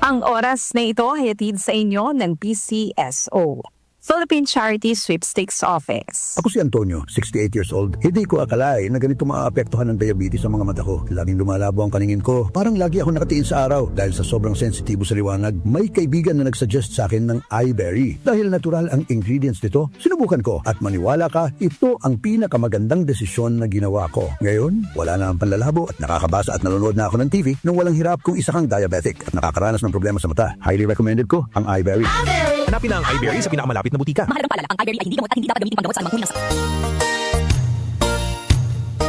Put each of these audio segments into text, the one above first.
Ang oras na ito ay hatid sa inyo ng PCSO, Philippine Charity Sweepstakes Office. Ako si Antonio, 68 years old. Hindi ko akalain na ganito maaapektuhan ng diabetes sa mga mata ko. Laging lumalabo ang paningin ko. Parang lagi ako nakatiin sa araw dahil sa sobrang sensitibo sa liwanag. May kaibigan na nagsuggest sa akin ng iBerry. Dahil natural ang ingredients nito, sinubukan ko at maniwala ka, ito ang pinakamagandang desisyon na ginawa ko. Ngayon, wala na ang panlalabo at nakakabasa at nanonood na ako ng TV nung walang hirap kung isa kang diabetic at nakakaranas ng problema sa mata. Highly recommended ko ang iBerry. Hanapin ang iBerry sa pinakamalapit na butika. Mahalagang paalala, ang iBerry ay hindi gamot at hindi dapat gamitin panggamot sa anumang uri ng sakit.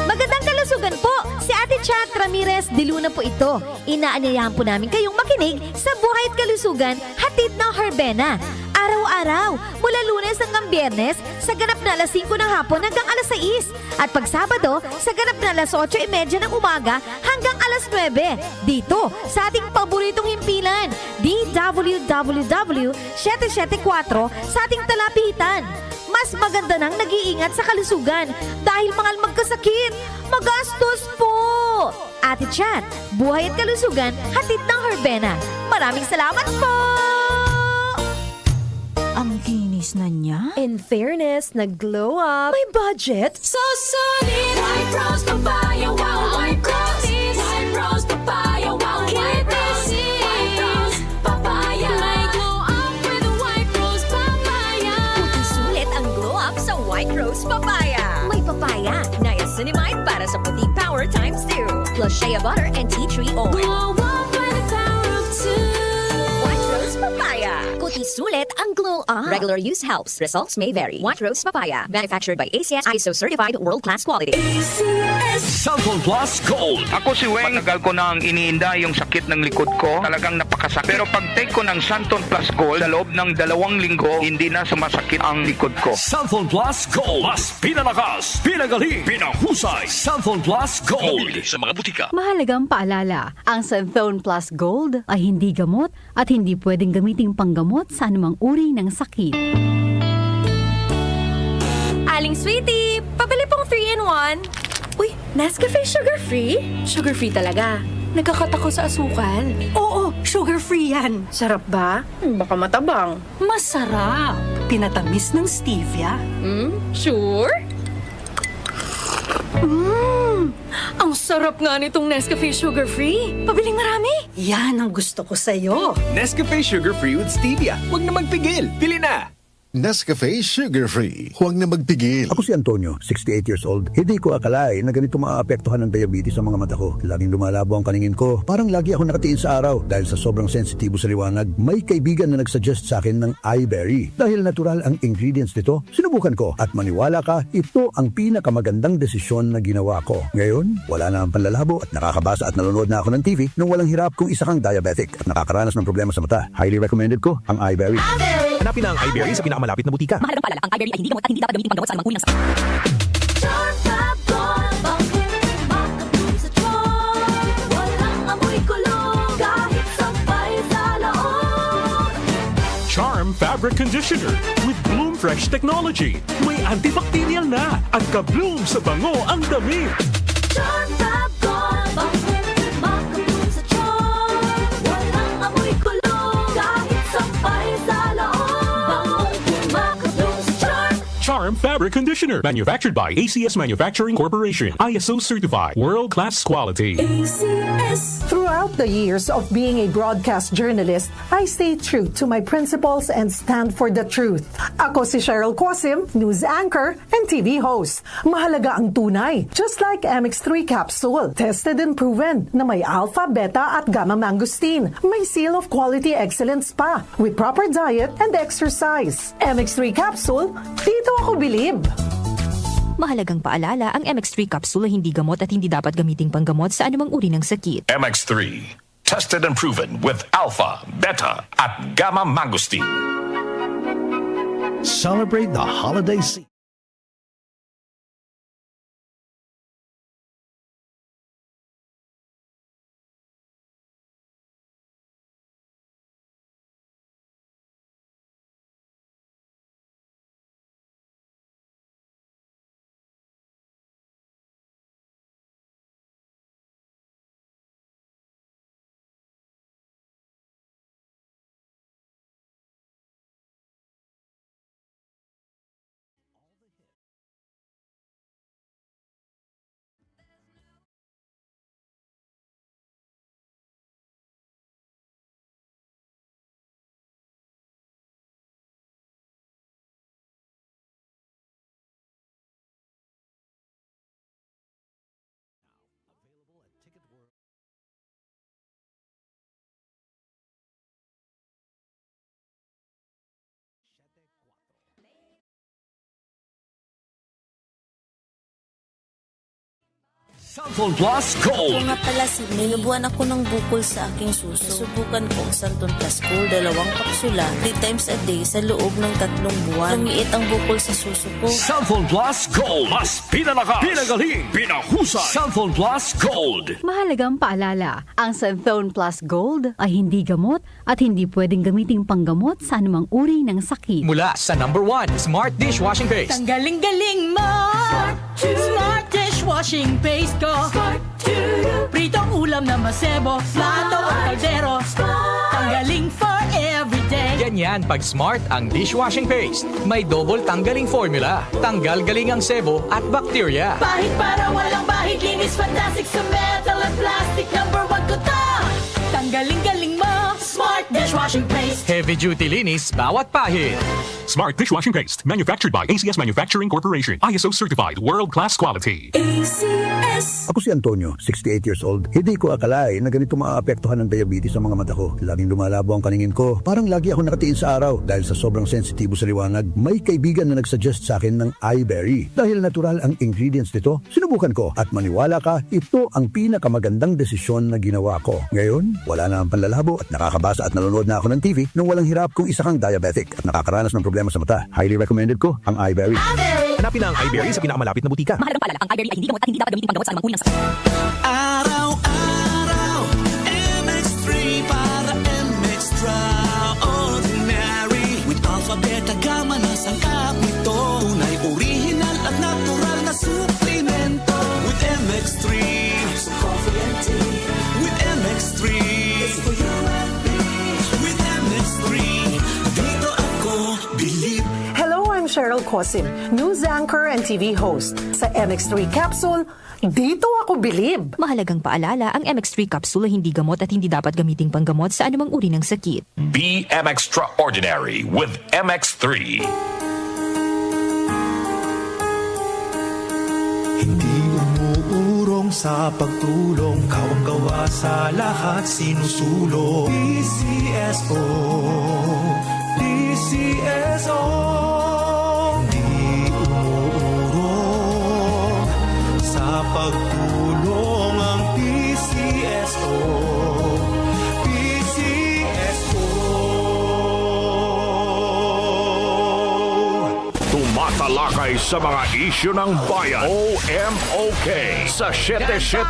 Magandang kalusugan po! Si Ate Chat Ramirez de Luna po ito. Inaanyayahan po namin kayong makinig sa Buhay at Kalusugan, hatid ng Herbena. Araw-araw, mula Lunes hanggang Biyernes, sa ganap na alas 5 ng hapon hanggang alas 6. At pag Sabado, sa ganap na alas 8:30 ng umaga hanggang alas 9. Dito, sa ating paboritong himpilan, DWWW 774 sa ating talapitan. Mas maganda nang nag-iingat sa kalusugan dahil mahal magkasakit. Magastos po! Ate Chat, Buhay at Kalusugan, hatid ng Herbena. Maraming salamat po! Ang kinis na niya. In fairness, nag-glow up. May budget? So solid, White Rose Papaya, wow, White Rose. White Rose Papaya, wow, White Rose. White Rose Papaya. May glow up with White Rose Papaya. Puti sulit ang glow up sa White Rose Papaya. May papaya, niacinamide para sa puti power times 2. Plus shea butter and tea tree oil. Glow up with the power of 2. White Rose Papaya. Puti sulit ang glow up. Regular use helps. Results may vary. White Rose Papaya. Manufactured by ACS ISO certified world-class quality. Cellphone Plus Gold. Ako si Weng, matagal ko nang iniinda yung sakit ng likod ko. Talagang napakasakit. Pero pag take ko ng Santon Plus Gold, sa loob ng 2 linggo, hindi na sumasakit ang likod ko. Cellphone Plus Gold. Mas pinalakas, pinagaling, pinahusay. Cellphone Plus Gold. Sa mga butika. Mahalagang paalala, ang Santhone Plus Gold ay hindi gamot at hindi pwedeng gamiting panggamot sa anumang uri ng sakit. Aling Sweetie, pabili pong 3-in-1. Uy, Nescafe sugar-free? Sugar-free talaga. Nagkakatako sa asukal. Oo, sugar-free yan. Sarap ba? Baka matabang. Masarap. Pinatamis ng stevia. Sure? Ang sarap nga nitong Nescafe sugar-free. Pabiling marami. Yan ang gusto ko sa'yo. Nescafe Sugar Free with Stevia. Huwag na magpigil. Pili na. Nescafe Sugar Free. Huwag na magpigil. Ako si Antonio, 68 years old. Hindi ko akalain na ganito maaapektuhan ng diabetes sa mga mata ko. Laging lumalabo ang paningin ko. Parang lagi ako nakatiin sa araw dahil sa sobrang sensitibo sa liwanag. May kaibigan na nagsuggest sa akin ng iBerry. Dahil natural ang ingredients nito, sinubukan ko at maniwala ka, ito ang pinakamagandang desisyon na ginawa ko. Ngayon, wala na ang panlalabo at nakakabasa at nanonood na ako ng TV nung walang hirap kung isa kang diabetic at nakakaranas ng problema sa mata. Highly recommended ko ang iBerry. Hanapin ang iBerry sa pinakamalapit na butika. Mahalagang paalala, ang iBerry ay hindi gamot at hindi dapat gamitin panggamot sa anumang uri ng sakit. Charm Fabric Conditioner with Bloom Fresh Technology. May antibacterial na at ka-bloom sa bango ang damit. Charm Fabric Conditioner. Manufactured by ACS Manufacturing Corporation. ISO certified. World-class quality. Throughout the years of being a broadcast journalist, I stay true to my principles and stand for the truth. Ako si Cheryl Quasim, news anchor and TV host. Mahalaga ang tunay, just like MX3 capsule. Tested and proven na may alpha, beta at gamma mangosteen. May seal of quality excellence pa with proper diet and exercise. MX3 capsule, dito ako bilib. Mahalagang paalala, ang MX3 capsule ay hindi gamot at hindi dapat gamiting panggamot sa anumang uri ng sakit. MX3. Tested and proven with alpha, beta, at gamma mangosteen. Celebrate the holiday season. Cellphone Plus Gold. Nga pala si May, nabuhan ako ng bukol sa aking suso. Subukan ko ang Santon Plus Gold, 2 kapsula, 3 times a day sa loob ng 3 buwan. Lumiit ang bukol sa suso ko. Cellphone Plus Gold. Mas pinalakas, pinagaling, pinahusay. Cellphone Plus Gold. Mahalagang paalala, ang Santhone Plus Gold ay hindi gamot at hindi pwedeng gamiting panggamot sa anumang uri ng sakit. Mula sa number 1, Smart Dishwashing Paste. Tanggaling-galing mo! Smart dishwashing paste ko. Pritong ulam na masebo, plato at kaldero. Tanggaling for everyday. Ganyan pag Smart ang dishwashing paste. May double tanggaling formula. Tanggal galing ang sebo at bacteria. Bahid para walang bahid, linis fantastic sa metal at plastic. Number 1 ko to. Tanggaling-galing mo, Smart dishwashing paste. Heavy duty linis bawat pahid. Smart Dishwashing Paste, manufactured by ACS Manufacturing Corporation. ISO certified, world-class quality. Ako si Antonio, 68 years old. Hindi ko akalain na ganito maaapektuhan ng diabetes sa mga mata ko. Laging lumalabo ang paningin ko. Parang lagi ako nakatiin sa araw. Dahil sa sobrang sensitibo sa liwanag, may kaibigan na nagsuggest sa akin ng iBerry. Dahil natural ang ingredients nito, sinubukan ko. At maniwala ka, ito ang pinakamagandang desisyon na ginawa ko. Ngayon, wala na ang panlalabo at nakakabasa at nanonood na ako ng TV nung walang hirap kung isa kang diabetic at nakakaranas ng problema sa mata. Highly recommended ko ang iBerry. Hanapin ang iBerry sa pinakamalapit na butika. Mahalagang paalala, ang iBerry ay hindi gamot at hindi dapat gamitin panggamot sa anumang uri ng sakit. Araw-araw, MX3 para MX-Traordinary. With alpha, beta, gamma na sangkap nito. Tunay, original at natural na suplemento. With MX3, so coffee and tea. With MX3, it's for you and me. With MX3, dito ako believe. Hello, I'm Cheryl Cosim, news anchor and TV host. Sa MX3 Capsule, dito ako bilib. Mahalagang paalala, ang MX3 capsule ay hindi gamot at hindi dapat gamiting panggamot sa anumang uri ng sakit. Be Extraordinary with MX3. Hindi umuurong sa pagtulong, kawang-gawa sa lahat sinusulong. PCSO, PCSO. Hindi umuurong sa pagtulong ang PCSO. Tumatalakay sa mga isyu ng bayan. OMOK sa 77